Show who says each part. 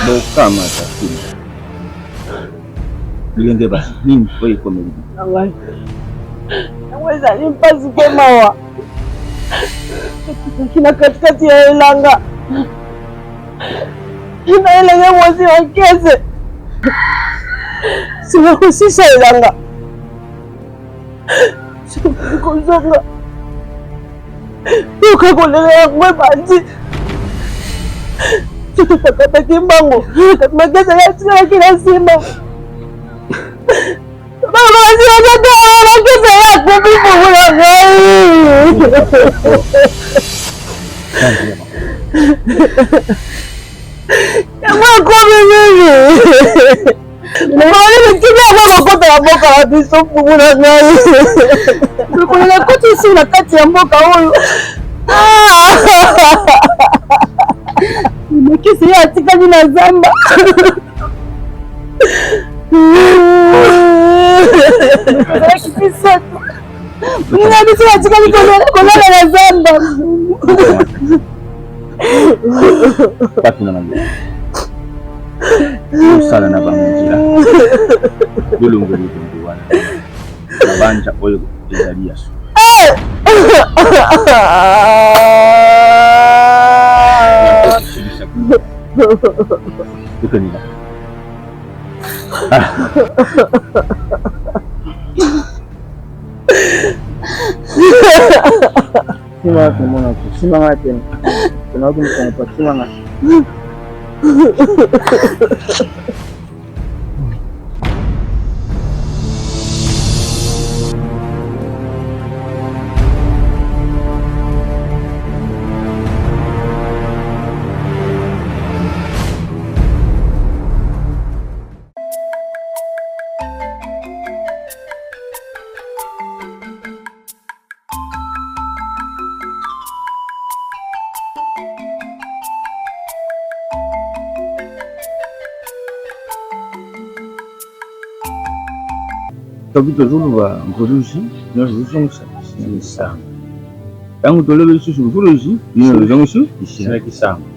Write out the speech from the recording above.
Speaker 1: Bokama takini. Liende basi nini kwa iko mimi.
Speaker 2: Naweza nimpazi kwa mawa. Kina katikati ya Elanga. Kina Elanga mwazi wa kese. Siwahusisha Elanga. Siwahusisha ukakolelea kwe banzi. Tutakata kimbango. Mageza ya chika kila simba. Baba siwakata mageza yako bibu mula gai. Yamwa kome mimi. Mwali mkini mwa kota ya mboka wadiso mula gai. Kuna koti isi unakati ya mboka huyu. Nimekisi ya atika jina zamba. Kisa tu. Ninabisi ya atika jina na zamba.
Speaker 1: Patu na mangi. Usala na bangunjira. Dulungu ni kumbuwana. Nabanja oyo izalia su. Bukan ini.
Speaker 3: Sima kumona kusima ngaten. Tunaku mko sima ngaten.
Speaker 1: Kabito zuluba nkuluzi nazuzongsa nisanga. Tangu tolebe isusu nkuluzi nino zonsu isina kisanga.